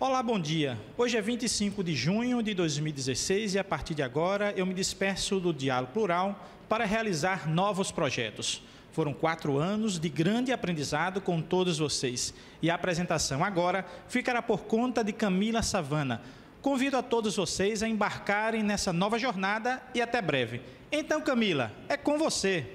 Olá, bom dia. Hoje é 25 de junho de 2016 e a partir de agora eu me despeço do Diálogo Plural para realizar novos projetos. Foram 4 anos de grande aprendizado com todos vocês e a apresentação agora ficará por conta de Camila Savana. Convido a todos vocês a embarcarem nessa nova jornada e até breve. Então, Camila, é com você.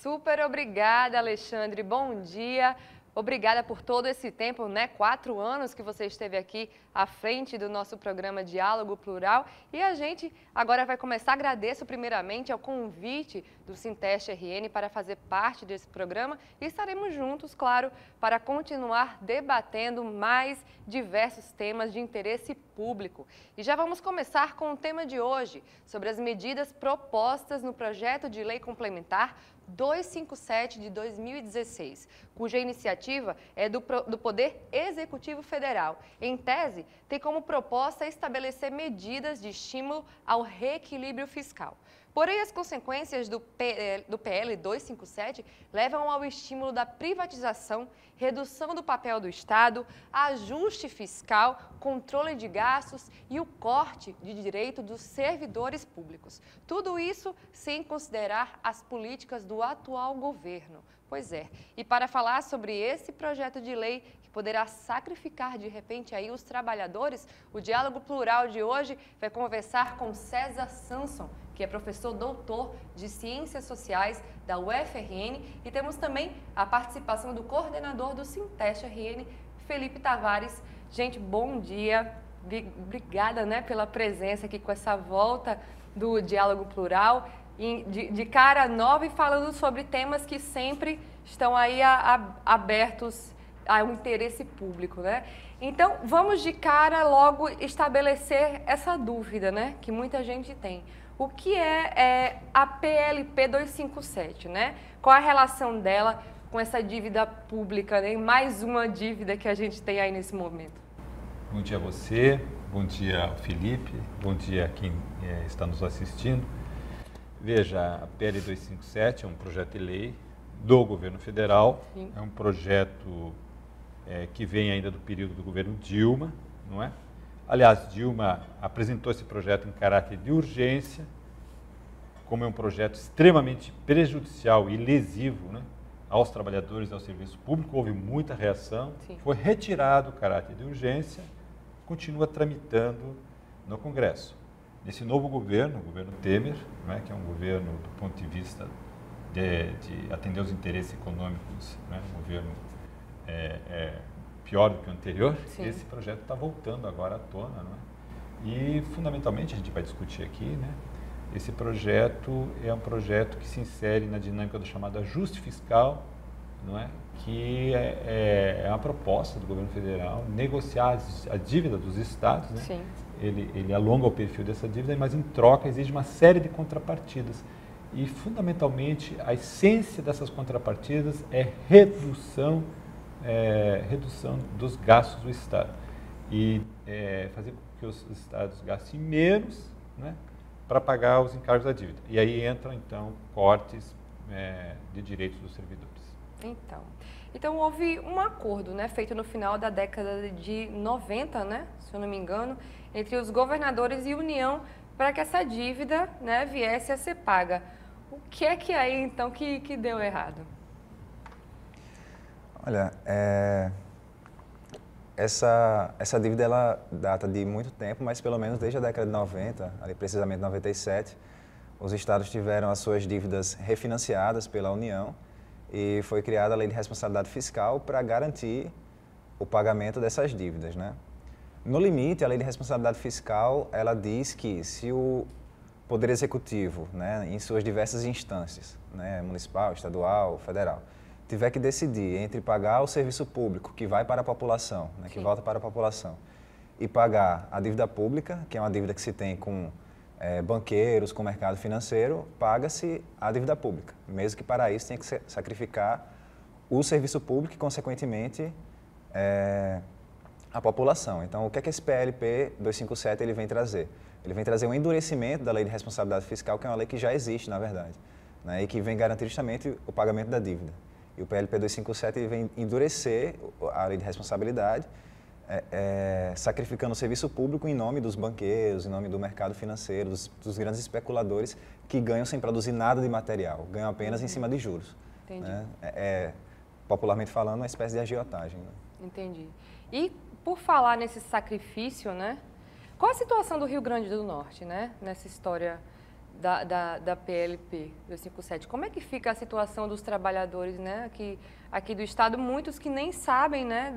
Super obrigada, Alexandre. Bom dia. Obrigada por todo esse tempo, 4 anos que você esteve aqui à frente do nosso programa Diálogo Plural. E a gente agora vai começar. Agradeço primeiramente ao convite do Sinteste RN para fazer parte desse programa e estaremos juntos, claro, para continuar debatendo mais diversos temas de interesse público. E já vamos começar com o tema de hoje, sobre as medidas propostas no projeto de lei complementar 257 de 2016, cuja iniciativa é do Poder Executivo Federal. Em tese, tem como proposta estabelecer medidas de estímulo ao reequilíbrio fiscal. Porém, as consequências do PL 257 levam ao estímulo da privatização, redução do papel do Estado, ajuste fiscal, controle de gastos e o corte de direito dos servidores públicos. Tudo isso sem considerar as políticas do atual governo. Pois é, e para falar sobre esse projeto de lei que poderá sacrificar de repente aí os trabalhadores, o Diálogo Plural de hoje vai conversar com César Samson, que é professor doutor de Ciências Sociais da UFRN, e temos também a participação do coordenador do Sinteste RN, Felipe Tavares. Gente, bom dia, obrigada pela presença aqui com essa volta do Diálogo Plural, de cara nova e falando sobre temas que sempre estão aí abertos ao interesse público, Então, vamos de cara logo estabelecer essa dúvida, que muita gente tem. O que é a PLP 257, Qual a relação dela com essa dívida pública, Mais uma dívida que a gente tem aí nesse momento. Bom dia a você, bom dia ao Felipe, bom dia a quem está nos assistindo. Veja, a PL 257 é um projeto de lei do governo federal. Sim. É um projeto que vem ainda do período do governo Dilma, não é? Aliás, Dilma apresentou esse projeto em caráter de urgência, como é um projeto extremamente prejudicial e lesivo, aos trabalhadores e ao serviço público. Houve muita reação. Sim. Foi retirado o caráter de urgência, continua tramitando no Congresso. Nesse novo governo, o governo Temer, que é um governo do ponto de vista de atender os interesses econômicos, um governo pior do que o anterior. Sim. Esse projeto está voltando agora à tona, E fundamentalmente a gente vai discutir aqui, esse projeto é um projeto que se insere na dinâmica do chamado ajuste fiscal, que é uma proposta do governo federal negociar a dívida dos estados, Sim. Ele alonga o perfil dessa dívida, mas em troca exige uma série de contrapartidas. E fundamentalmente a essência dessas contrapartidas é redução dos gastos do Estado e fazer com que os estados gastem menos, para pagar os encargos da dívida. E aí entram, então, cortes de direitos dos servidores. Então houve um acordo, feito no final da década de 90, se eu não me engano, entre os governadores e União para que essa dívida, viesse a ser paga. O que é que aí, então, que deu errado? Olha, essa dívida ela data de muito tempo, mas pelo menos desde a década de 90, ali precisamente 97, os estados tiveram as suas dívidas refinanciadas pela União e foi criada a Lei de Responsabilidade Fiscal para garantir o pagamento dessas dívidas, No limite, a Lei de Responsabilidade Fiscal, ela diz que se o Poder Executivo, em suas diversas instâncias, municipal, estadual, federal, tiver que decidir entre pagar o serviço público que vai para a população, que volta para a população, e pagar a dívida pública, que é uma dívida que se tem com banqueiros, com o mercado financeiro, paga-se a dívida pública, mesmo que para isso tenha que sacrificar o serviço público e, consequentemente, a população. Então, o que é que esse PLP 257 ele vem trazer? Ele vem trazer um endurecimento da Lei de Responsabilidade Fiscal, que é uma lei que já existe, na verdade, e que vem garantir justamente o pagamento da dívida. E o PLP 257 ele vem endurecer a Lei de Responsabilidade sacrificando o serviço público em nome dos banqueiros, em nome do mercado financeiro, dos grandes especuladores que ganham sem produzir nada de material, ganham apenas em cima de juros. Entendi. Né? Popularmente falando, uma espécie de agiotagem. Né? Entendi. E por falar nesse sacrifício, né? Qual a situação do Rio Grande do Norte, né? Nessa história da PLP 257? Como é que fica a situação dos trabalhadores, né? Aqui do Estado, muitos que nem sabem, né?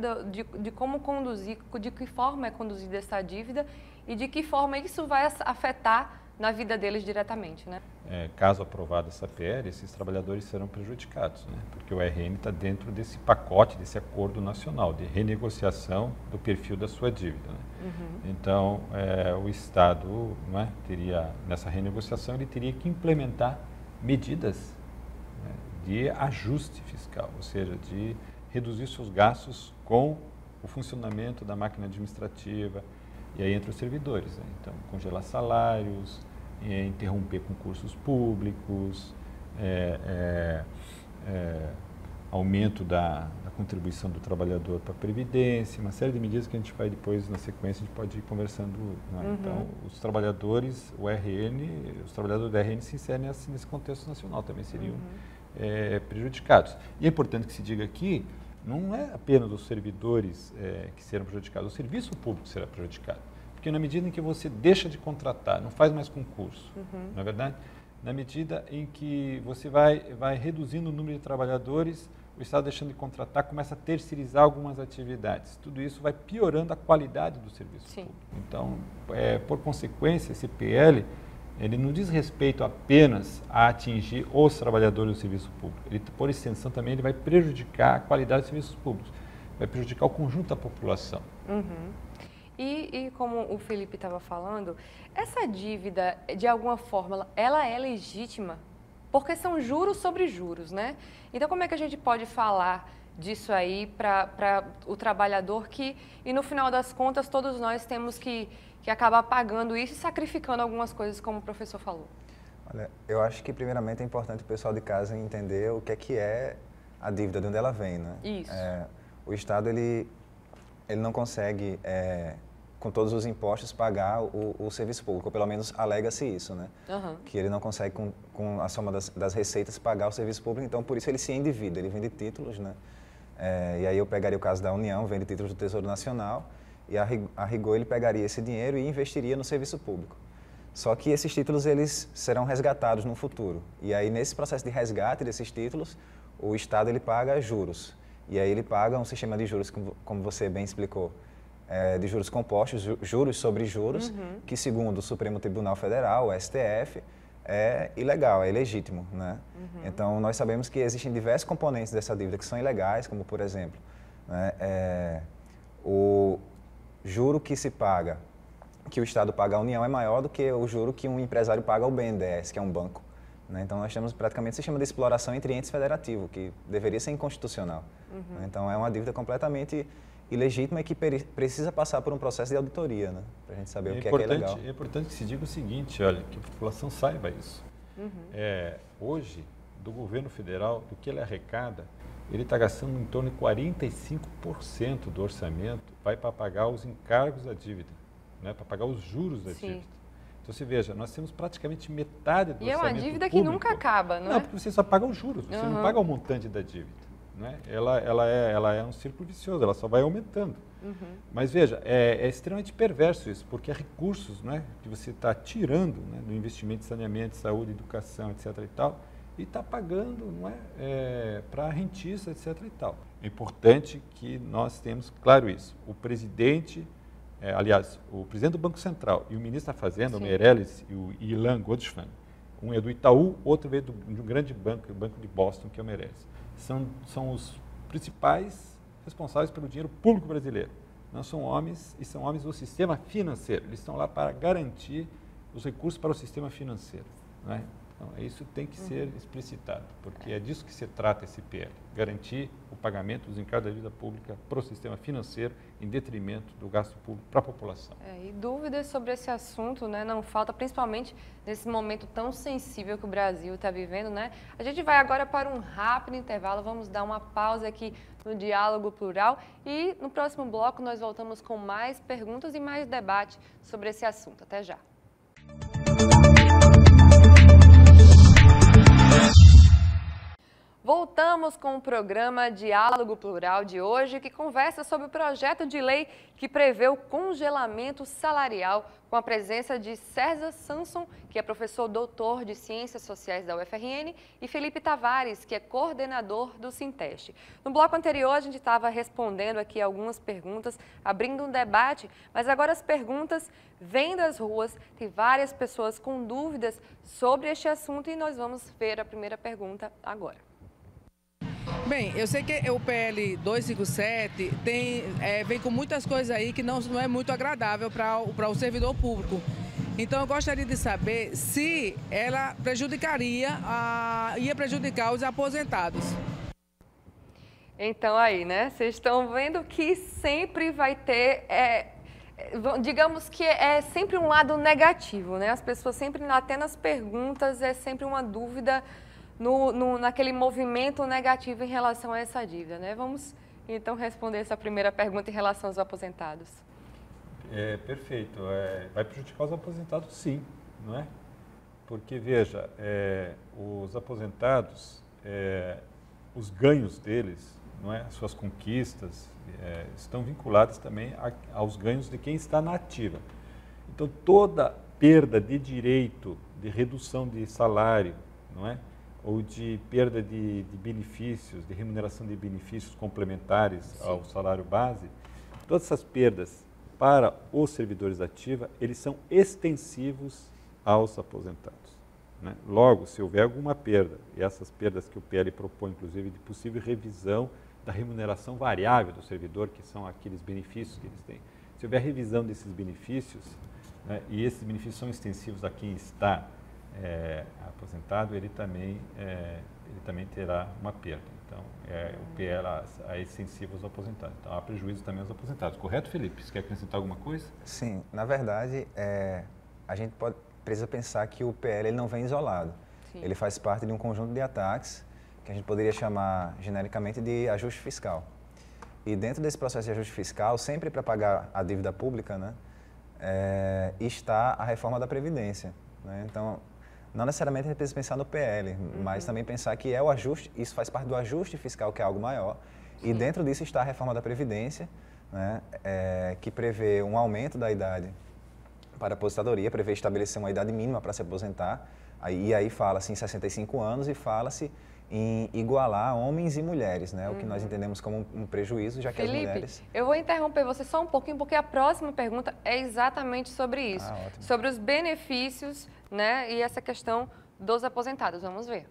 De como conduzir, de que forma é conduzida essa dívida e de que forma isso vai afetar na vida deles diretamente, né? Caso aprovada essa PL, esses trabalhadores serão prejudicados, né? Porque o RN está dentro desse pacote, desse acordo nacional de renegociação do perfil da sua dívida. Né? Uhum. Então, o Estado, não é, teria, nessa renegociação, ele teria que implementar medidas, né, de ajuste fiscal, ou seja, de reduzir seus gastos com o funcionamento da máquina administrativa, e aí entre os servidores, né? Então, congelar salários, interromper concursos públicos, aumento da contribuição do trabalhador para a Previdência, uma série de medidas que a gente vai depois, na sequência, a gente pode ir conversando. Né? Uhum. Então, os trabalhadores, os trabalhadores da RN se inserem nesse contexto nacional, também seriam prejudicados. E é importante que se diga aqui, não é apenas os servidores que serão prejudicados, o serviço público será prejudicado. Porque na medida em que você deixa de contratar, não faz mais concurso, não é verdade? Na medida em que você vai reduzindo o número de trabalhadores, o Estado deixando de contratar, começa a terceirizar algumas atividades. Tudo isso vai piorando a qualidade do serviço público. Então, por consequência, esse PL, ele não diz respeito apenas a atingir os trabalhadores do serviço público. Ele, por extensão, também ele vai prejudicar a qualidade dos serviços públicos, vai prejudicar o conjunto da população. Uhum. E como o Felipe estava falando, essa dívida, de alguma forma, ela é legítima? Porque são juros sobre juros, né? Então, como é que a gente pode falar disso aí para o trabalhador e no final das contas, todos nós temos que acabar pagando isso e sacrificando algumas coisas, como o professor falou? Olha, eu acho que, primeiramente, é importante o pessoal de casa entender o que é a dívida, de onde ela vem, né? Isso. O Estado, ele não consegue, com todos os impostos, pagar o serviço público, ou pelo menos alega-se isso, né? Uhum. Que ele não consegue, com a soma das receitas, pagar o serviço público, então, por isso, ele se endivida, ele vende títulos, né? E aí eu pegaria o caso da União, vende títulos do Tesouro Nacional, e a rigor ele pegaria esse dinheiro e investiria no serviço público. Só que esses títulos, eles serão resgatados no futuro. E aí, nesse processo de resgate desses títulos, o Estado, ele paga juros. E aí ele paga um sistema de juros, como você bem explicou, de juros compostos, juros sobre juros, que segundo o Supremo Tribunal Federal, o STF, é ilegal, é ilegítimo, né? Então, nós sabemos que existem diversos componentes dessa dívida que são ilegais, como, por exemplo, né, o juro que se paga, que o Estado paga à União, é maior do que o juro que um empresário paga ao BNDES, que é um banco. Né? Então, nós temos praticamente um sistema de exploração entre entes federativos, que deveria ser inconstitucional. Então, é uma dívida completamente ilegítima e que precisa passar por um processo de auditoria, né? Para a gente saber o que é legal. É importante que se diga o seguinte, olha, que a população saiba isso. Hoje, do governo federal, do que ele arrecada, ele está gastando em torno de 45% do orçamento, vai para pagar os encargos da dívida, né? Para pagar os juros da dívida. Então, você veja, nós temos praticamente metade do orçamento público. E é uma dívida que nunca acaba, não é? Não, porque você só paga os juros, você não paga o montante da dívida. Né? Ela é um círculo vicioso, ela só vai aumentando. Mas veja, é extremamente perverso isso, porque é recursos, né, que você está tirando, né, do investimento em saneamento, saúde, educação, etc. e tal, e está pagando, não para rentista, etc. e tal. É importante que nós tenhamos claro isso. O presidente, aliás, o presidente do Banco Central e o ministro da Fazenda, o Meirelles e o Ilan Goldstein, um é do Itaú, outro veio de um grande banco, o Banco de Boston, que é o Meirelles. São os principais responsáveis pelo dinheiro público brasileiro. Não são homens, e são homens do sistema financeiro. Eles estão lá para garantir os recursos para o sistema financeiro. Né? Não, isso tem que ser explicitado, porque é disso que se trata esse PL, garantir o pagamento dos encargos da dívida pública para o sistema financeiro em detrimento do gasto público para a população. E dúvidas sobre esse assunto, né, não falta, principalmente nesse momento tão sensível que o Brasil está vivendo, né? A gente vai agora para um rápido intervalo, vamos dar uma pausa aqui no Diálogo Plural e no próximo bloco nós voltamos com mais perguntas e mais debate sobre esse assunto. Até já! Voltamos com o programa Diálogo Plural de hoje, que conversa sobre o projeto de lei que prevê o congelamento salarial, com a presença de César Samson, que é professor doutor de Ciências Sociais da UFRN, e Felipe Tavares, que é coordenador do Sinteste. No bloco anterior, a gente estava respondendo aqui algumas perguntas, abrindo um debate, mas agora as perguntas vêm das ruas, tem várias pessoas com dúvidas sobre este assunto e nós vamos ver a primeira pergunta agora. Bem, eu sei que o PL 257 vem com muitas coisas aí que não é muito agradável para o servidor público. Então eu gostaria de saber se ela ia prejudicar os aposentados. Então aí, né? Vocês estão vendo que sempre vai ter, digamos que é sempre um lado negativo, né? As pessoas sempre, até nas perguntas, é sempre uma dúvida naquele movimento negativo em relação a essa dívida, né? Vamos então responder essa primeira pergunta em relação aos aposentados. Perfeito. Vai prejudicar os aposentados, sim, não é? Porque, veja, os aposentados, os ganhos deles, não é? As suas conquistas, estão vinculadas também aos ganhos de quem está na ativa. Então, toda perda de direito, de redução de salário, não é? Ou de perda de benefícios, de remuneração de benefícios complementares ao salário base, todas essas perdas para os servidores ativos, eles são extensivos aos aposentados, né? Logo, se houver alguma perda, e essas perdas que o PL propõe, inclusive, de possível revisão da remuneração variável do servidor, que são aqueles benefícios que eles têm, se houver revisão desses benefícios, né, e esses benefícios são extensivos a quem está aposentado, ele também terá uma perda. Então, o PL é extensivo aos aposentados. Então, há prejuízo também aos aposentados. Correto, Felipe? Você quer acrescentar alguma coisa? Sim. Na verdade, a gente precisa pensar que o PL ele não vem isolado. Sim. Ele faz parte de um conjunto de ataques que a gente poderia chamar genericamente de ajuste fiscal. E dentro desse processo de ajuste fiscal, sempre para pagar a dívida pública, né, está a reforma da Previdência, né? Então, não necessariamente a gente precisa pensar no PL, mas também pensar que o ajuste, isso faz parte do ajuste fiscal, que é algo maior, e dentro disso está a reforma da Previdência, né, que prevê um aumento da idade para a aposentadoria, prevê estabelecer uma idade mínima para se aposentar, e aí fala-se em 65 anos e fala-se em igualar homens e mulheres, né, o que nós entendemos como um prejuízo, já que Felipe, as mulheres... eu vou interromper você só um pouquinho, porque a próxima pergunta é exatamente sobre isso, sobre os benefícios, né, e essa questão dos aposentados. Vamos ver.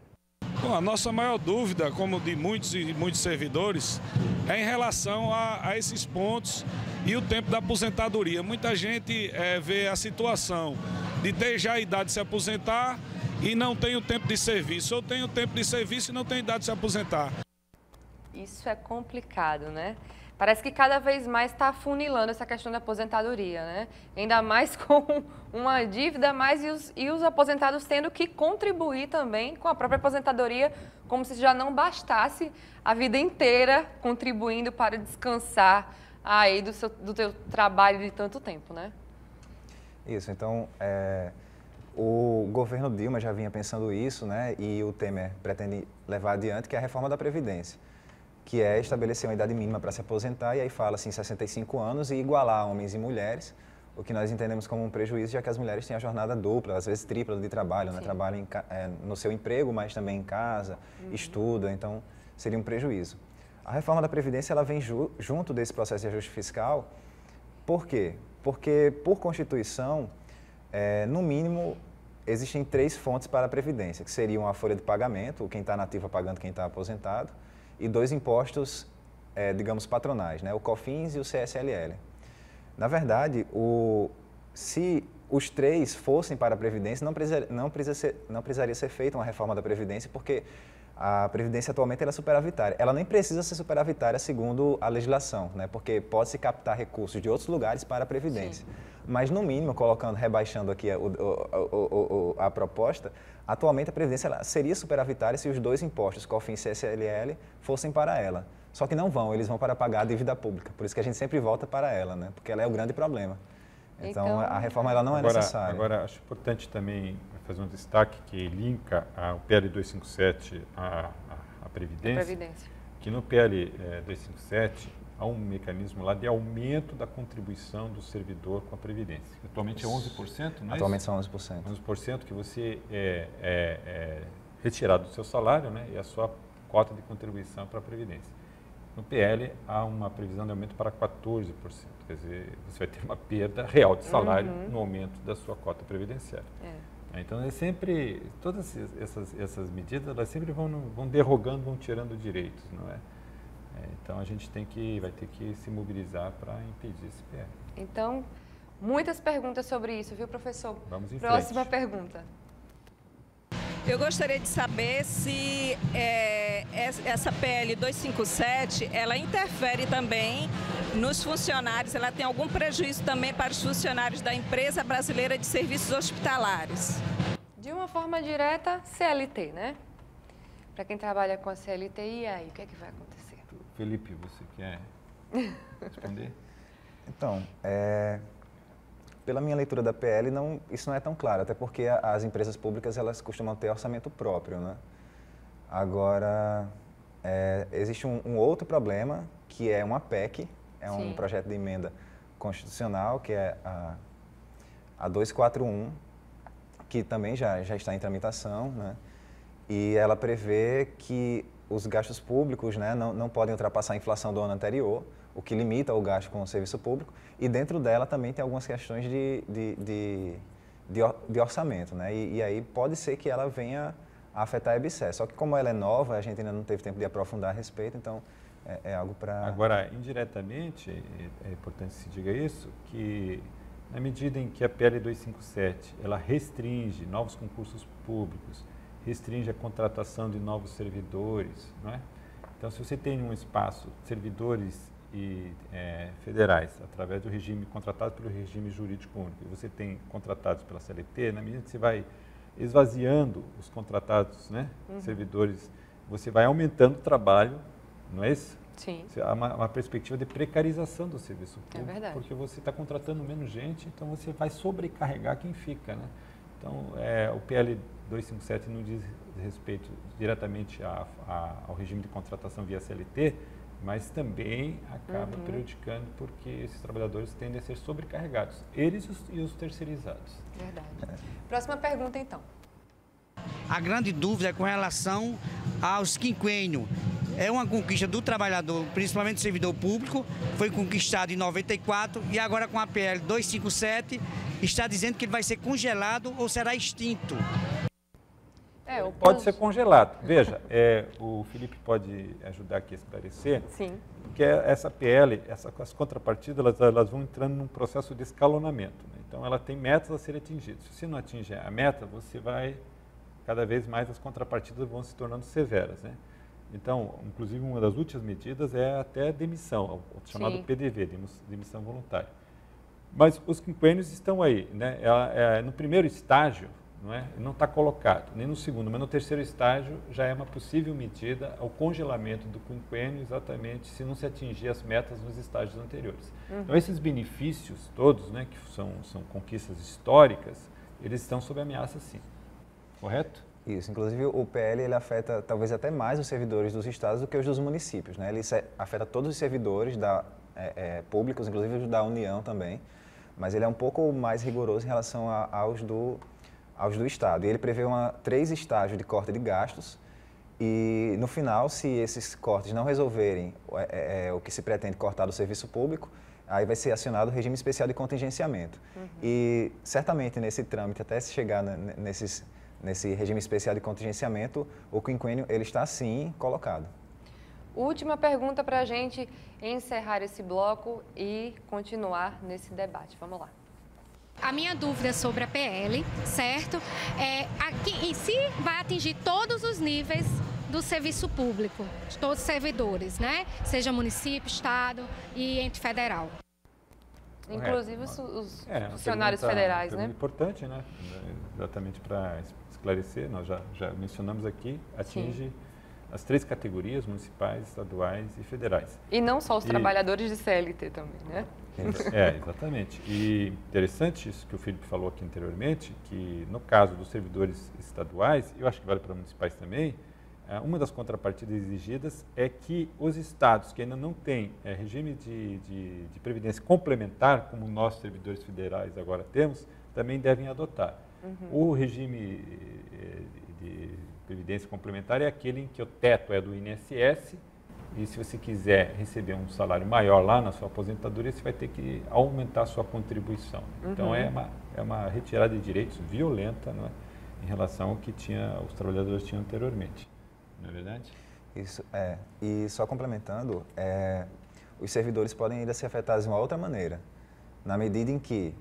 Bom, a nossa maior dúvida, como de muitos e muitos servidores, é em relação a esses pontos e o tempo da aposentadoria. Muita gente vê a situação de ter já a idade de se aposentar e não tem o tempo de serviço, ou tem o tempo de serviço e não tem idade de se aposentar. Isso é complicado, né? Parece que cada vez mais está afunilando essa questão da aposentadoria, né? Ainda mais com uma dívida, e os aposentados tendo que contribuir também com a própria aposentadoria, como se já não bastasse a vida inteira contribuindo para descansar aí do teu trabalho de tanto tempo, né? Isso, então, o governo Dilma já vinha pensando isso, né? E o Temer pretende levar adiante, que é a reforma da Previdência, que é estabelecer uma idade mínima para se aposentar, e aí fala-se em 65 anos e igualar homens e mulheres, o que nós entendemos como um prejuízo, já que as mulheres têm a jornada dupla, às vezes tripla de trabalho, né? Trabalham no seu emprego, mas também em casa, estuda, então seria um prejuízo. A reforma da Previdência ela vem junto desse processo de ajuste fiscal. Por quê? Porque, por Constituição, no mínimo, existem 3 fontes para a Previdência, que seriam a folha de pagamento, quem está na ativa pagando quem está aposentado, e 2 impostos, digamos, patronais, né? O COFINS e o CSLL. Na verdade, se os 3 fossem para a Previdência, não precisaria ser feita uma reforma da Previdência, porque a Previdência atualmente ela é superavitária. Ela nem precisa ser superavitária segundo a legislação, né? Porque pode-se captar recursos de outros lugares para a Previdência. Sim. Mas, no mínimo, rebaixando aqui a proposta, atualmente a Previdência ela seria superavitária se os 2 impostos, COFINS e CSLL, fossem para ela. Só que não vão, eles vão para pagar a dívida pública. Por isso que a gente sempre volta para ela, né? Porque ela é o grande problema. Então, a reforma ela não é necessária. Agora, acho importante também fazer um destaque que linka o PL 257 à Previdência, que no PL 257 há um mecanismo lá de aumento da contribuição do servidor com a Previdência. Atualmente é 11%, não é? Atualmente são 11%. 11% que você é retirado do seu salário, né, e a sua cota de contribuição para a Previdência. No PL, há uma previsão de aumento para 14%, quer dizer, você vai ter uma perda real de salário no aumento da sua cota previdenciária. Então, todas essas medidas, elas sempre vão derrogando, vão tirando direitos, não é? Então, a gente vai ter que se mobilizar para impedir esse PL. Então, muitas perguntas sobre isso, viu, professor? Vamos em Próxima frente. pergunta. Eu gostaria de saber se essa PL 257, ela interfere também nos funcionários, ela tem algum prejuízo também para os funcionários da Empresa Brasileira de Serviços Hospitalares? De uma forma direta, CLT, né? Para quem trabalha com a CLT, e aí, o que é que vai acontecer? Felipe, você quer responder? Então, pela minha leitura da PL, isso não é tão claro, até porque as empresas públicas elas costumam ter orçamento próprio, né? Agora, existe um outro problema, que é uma PEC, um projeto de emenda constitucional, que é a 241, que também já está em tramitação, né? E ela prevê que os gastos públicos, né, não podem ultrapassar a inflação do ano anterior, o que limita o gasto com o serviço público, e dentro dela também tem algumas questões de orçamento, né? E aí pode ser que ela venha a afetar a EBSER. Só que como ela é nova, a gente ainda não teve tempo de aprofundar a respeito, então é algo para... Agora, indiretamente, é importante que se diga isso, que na medida em que a PL 257, ela restringe novos concursos públicos, restringe a contratação de novos servidores, não é? Então, se você tem um espaço, servidores federais, através do regime contratado pelo regime jurídico único, e você tem contratados pela CLT, na medida que você vai esvaziando os contratados, né, servidores, você vai aumentando o trabalho, não é isso? Sim. Há uma perspectiva de precarização do serviço público, verdade. porque você está contratando menos gente, então você vai sobrecarregar quem fica, né? Então, o PL 257 não diz respeito diretamente ao regime de contratação via CLT, mas também acaba prejudicando porque esses trabalhadores tendem a ser sobrecarregados, eles e os terceirizados. Verdade. Próxima pergunta, então. A grande dúvida é com relação aos quinquênios. É uma conquista do trabalhador, principalmente do servidor público, foi conquistado em 94 e agora com a PL 257 está dizendo que ele vai ser congelado ou será extinto. Pode ser congelado. Veja, o Felipe pode ajudar aqui a esclarecer. Sim. Porque essa PL, as contrapartidas, elas vão entrando num processo de escalonamento, né? Então, ela tem metas a serem atingidas. Se você não atinge a meta, você vai, cada vez mais, as contrapartidas vão se tornando severas, né? Então, inclusive, uma das últimas medidas é até demissão, o chamado PDV, demissão voluntária. Mas os quinquênios estão aí, né? No primeiro estágio, não está colocado, nem no segundo, mas no terceiro estágio já é uma possível medida ao congelamento do quinquênio, exatamente se não se atingir as metas nos estágios anteriores. Então, esses benefícios todos, né, que são conquistas históricas, eles estão sob ameaça, sim. Correto? Isso, inclusive o PL ele afeta talvez até mais os servidores dos estados do que os dos municípios, né? Ele afeta todos os servidores públicos, inclusive os da União também, mas ele é um pouco mais rigoroso em relação aos do Estado. E ele prevê 3 estágios de corte de gastos e, no final, se esses cortes não resolverem o que se pretende cortar do serviço público, aí vai ser acionado o regime especial de contingenciamento. E, certamente, nesse trâmite, até se chegar nesse regime especial de contingenciamento, o quinquênio ele está, sim, colocado. Última pergunta para a gente encerrar esse bloco e continuar nesse debate. Vamos lá. A minha dúvida sobre a PL, certo? Aqui em si vai atingir todos os níveis do serviço público, de todos os servidores, né? Seja município, estado e ente federal. Inclusive os funcionários federais, né? É importante, né? Exatamente para esclarecer, nós já mencionamos aqui, atinge as 3 categorias, municipais, estaduais e federais. E não só os trabalhadores de CLT também, né? Exatamente. E interessante isso que o Felipe falou aqui anteriormente, que no caso dos servidores estaduais, eu acho que vale para municipais também, uma das contrapartidas exigidas é que os estados que ainda não têm regime de previdência complementar, como nós servidores federais agora temos, também devem adotar. O regime de previdência complementar é aquele em que o teto é do INSS e se você quiser receber um salário maior lá na sua aposentadoria, você vai ter que aumentar a sua contribuição. Então é uma retirada de direitos violenta, não é, em relação ao que os trabalhadores tinham anteriormente. Não é verdade? Isso é. E só complementando, os servidores podem ainda ser afetados de uma outra maneira, na medida em que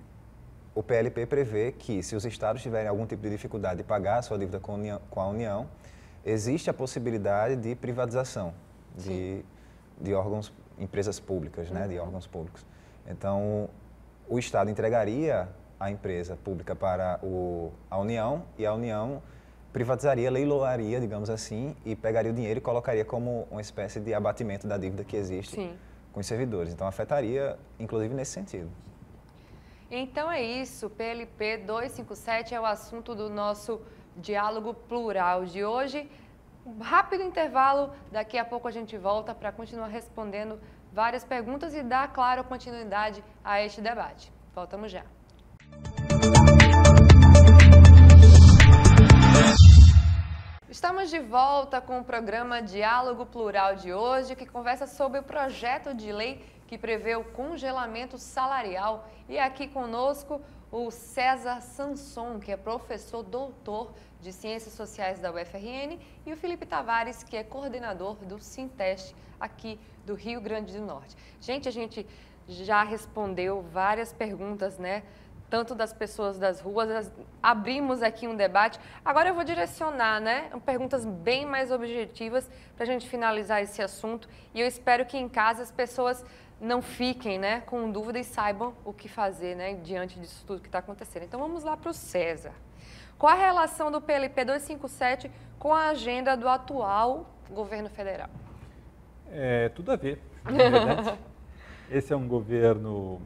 o PLP prevê que, se os estados tiverem algum tipo de dificuldade de pagar a sua dívida com a União, existe a possibilidade de privatização de órgãos, empresas públicas, né, de órgãos públicos. Então, o Estado entregaria a empresa pública para a União e a União privatizaria, leiloaria, digamos assim, e pegaria o dinheiro e colocaria como uma espécie de abatimento da dívida que existe com os servidores. Então, afetaria, inclusive, nesse sentido. Então é isso, PLP 257 é o assunto do nosso diálogo plural de hoje. Um rápido intervalo, daqui a pouco a gente volta para continuar respondendo várias perguntas e dar, claro, continuidade a este debate. Voltamos já. Estamos de volta com o programa Diálogo Plural de hoje, que conversa sobre o projeto de lei que prevê o congelamento salarial. E aqui conosco o César Sanson, que é professor doutor de Ciências Sociais da UFRN, e o Felipe Tavares, que é coordenador do Sinteste aqui do Rio Grande do Norte. Gente, a gente já respondeu várias perguntas, né? Tanto das pessoas das ruas, abrimos aqui um debate. Agora eu vou direcionar, né, perguntas bem mais objetivas para a gente finalizar esse assunto. E eu espero que em casa as pessoas não fiquem, né, com dúvida e saibam o que fazer, né, diante disso tudo que está acontecendo. Então vamos lá para o César. Qual a relação do PLP 257 com a agenda do atual governo federal? Tudo a ver, na verdade. Esse é um governo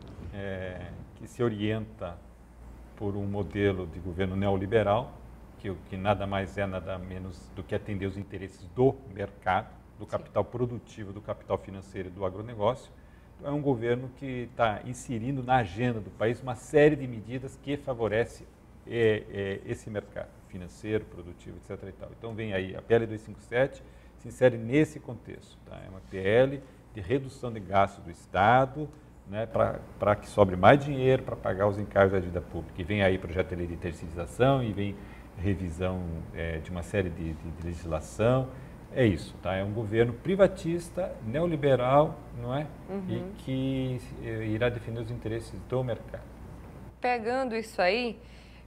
que se orienta por um modelo de governo neoliberal, que nada mais é, nada menos do que atender os interesses do mercado, do capital produtivo, do capital financeiro e do agronegócio. É um governo que está inserindo na agenda do país uma série de medidas que favorecem esse mercado financeiro, produtivo, etc. E tal. Então vem aí a PL 257, se insere nesse contexto. Tá? É uma PL de redução de gastos do Estado, né, para que sobre mais dinheiro para pagar os encargos da dívida pública. E vem aí projeto de lei de terceirização e vem revisão de uma série de legislação. É isso, tá? É um governo privatista, neoliberal, não é? E que irá defender os interesses do mercado. Pegando isso aí,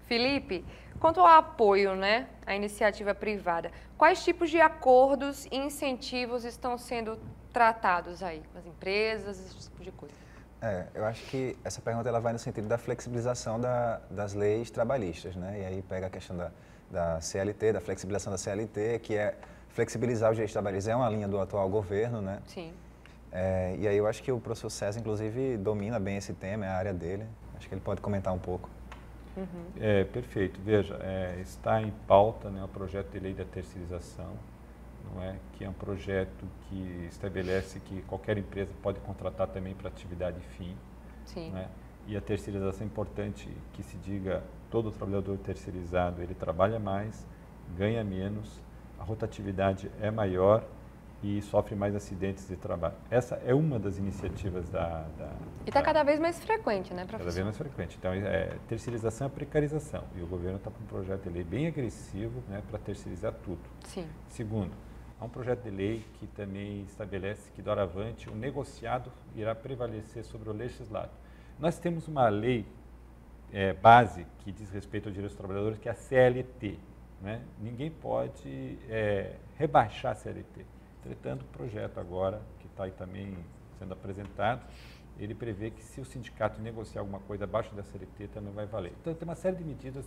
Felipe, quanto ao apoio, né, à iniciativa privada, quais tipos de acordos e incentivos estão sendo tratados aí com as empresas, esse tipo de coisa? Eu acho que essa pergunta ela vai no sentido da flexibilização das leis trabalhistas, né? E aí pega a questão da CLT, da flexibilização da CLT, que é flexibilizar os direitos trabalhistas, é uma linha do atual governo, né? Sim. E aí eu acho que o professor César, inclusive, domina bem esse tema, é a área dele. Acho que ele pode comentar um pouco. Perfeito. Veja, está em pauta, né, o projeto de lei da terceirização, não é? Que é um projeto que estabelece que qualquer empresa pode contratar também para atividade fim. Sim. Né? E a terceirização é importante que se diga, todo trabalhador terceirizado, ele trabalha mais, ganha menos, a rotatividade é maior e sofre mais acidentes de trabalho. Essa é uma das iniciativas E está cada vez mais frequente, né, professor? Cada vez mais frequente. Então, terceirização é precarização. E o governo está com um projeto de lei bem agressivo, né, para terceirizar tudo. Sim. Segundo, há um projeto de lei que também estabelece que, doravante, o negociado irá prevalecer sobre o legislado. Nós temos uma lei base que diz respeito ao direito dos trabalhadores, que é a CLT. Né? Ninguém pode rebaixar a CLT. Entretanto, o projeto agora, que está aí também sendo apresentado, ele prevê que se o sindicato negociar alguma coisa abaixo da CLT, também vai valer. Então, tem uma série de medidas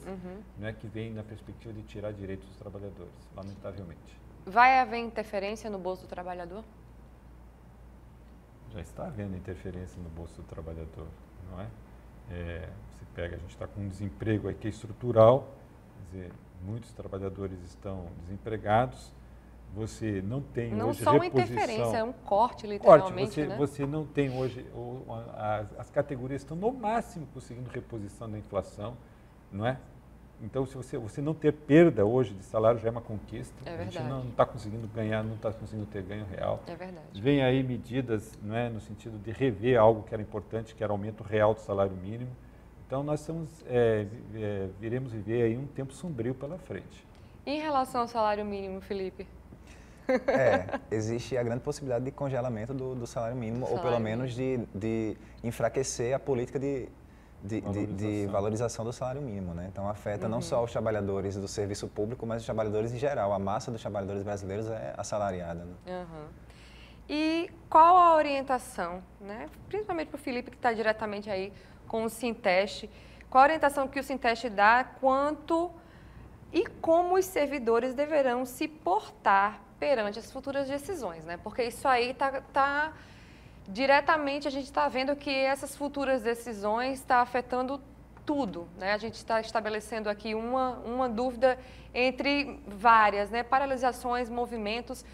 né, que vêm na perspectiva de tirar direitos dos trabalhadores, lamentavelmente. Vai haver interferência no bolso do trabalhador? Já está havendo interferência no bolso do trabalhador, não é? Você pega, a gente está com um desemprego aí que é estrutural, quer dizer, muitos trabalhadores estão desempregados, você não tem não hoje reposição. Não só uma interferência, é um corte, literalmente, né? Você não tem hoje, as categorias estão no máximo conseguindo reposição da inflação, não é? Então, se você não ter perda hoje de salário já é uma conquista. É verdade. A gente não está conseguindo ganhar, não está conseguindo ter ganho real. É verdade. Vem aí medidas, não é, no sentido de rever algo que era importante, que era o aumento real do salário mínimo. Então, nós viremos viver aí um tempo sombrio pela frente. Em relação ao salário mínimo, Felipe? Existe a grande possibilidade de congelamento do salário mínimo, ou pelo menos de enfraquecer a política de valorização do salário mínimo, né? Então afeta não só os trabalhadores do serviço público, mas os trabalhadores em geral. A massa dos trabalhadores brasileiros é assalariada. Né? E qual a orientação, né? Principalmente para o Felipe, que está diretamente aí com o Sinteste, qual a orientação que o Sinteste dá quanto e como os servidores deverão se portar perante as futuras decisões, né? Porque isso aí tá diretamente, a gente está vendo que essas futuras decisões estão afetando tudo, né? A gente está estabelecendo aqui uma dúvida entre várias, né? Paralisações, movimentos.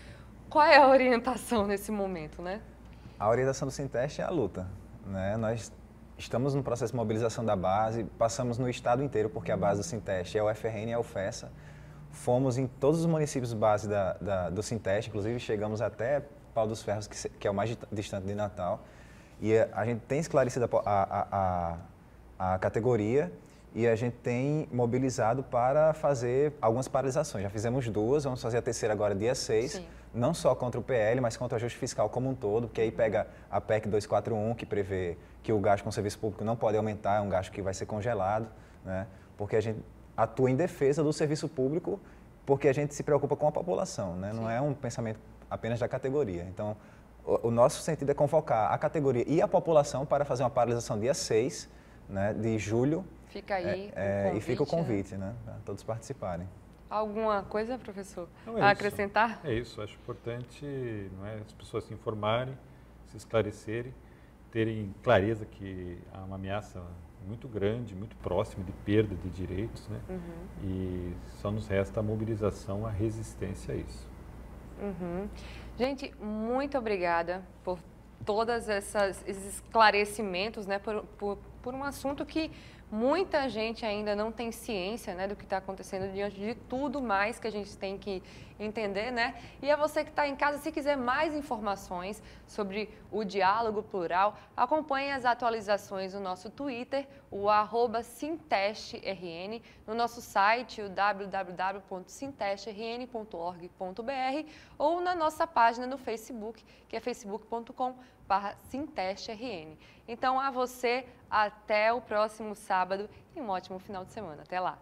Qual é a orientação nesse momento, né? A orientação do Sinteste é a luta, né? Nós estamos no processo de mobilização da base, passamos no estado inteiro, porque a base do Sinteste é o FRN e a UFESA. Fomos em todos os municípios base do Sinteste, inclusive chegamos até Pau dos Ferros, que é o mais distante de Natal. E a gente tem esclarecido a categoria e a gente tem mobilizado para fazer algumas paralisações. Já fizemos 2, vamos fazer a terceira agora, dia 6. Sim. Não só contra o PL, mas contra o ajuste fiscal como um todo, que aí pega a PEC 241, que prevê que o gasto com o serviço público não pode aumentar, é um gasto que vai ser congelado, né? Porque a gente atua em defesa do serviço público, porque a gente se preocupa com a população, né? Não é um pensamento apenas da categoria. Então, o nosso sentido é convocar a categoria e a população para fazer uma paralisação dia 6, né, de julho. Fica aí e fica o convite, né, para todos participarem. Alguma coisa, professor, a acrescentar? É isso, acho importante, não é, as pessoas se informarem, se esclarecerem, terem clareza que há uma ameaça muito grande, muito próxima de perda de direitos, né? E só nos resta a mobilização, a resistência a isso. Gente, muito obrigada por todos esses esclarecimentos, né, por um assunto que muita gente ainda não tem ciência, né, do que está acontecendo diante de tudo mais que a gente tem que entender, né? E a você que está em casa, se quiser mais informações sobre o Diálogo Plural, acompanhe as atualizações no nosso Twitter, o @SintesteRN, no nosso site, o www.sintestern.org.br ou na nossa página no Facebook, que é facebook.com/SintesteRN. Então, a você, até o próximo sábado e um ótimo final de semana. Até lá!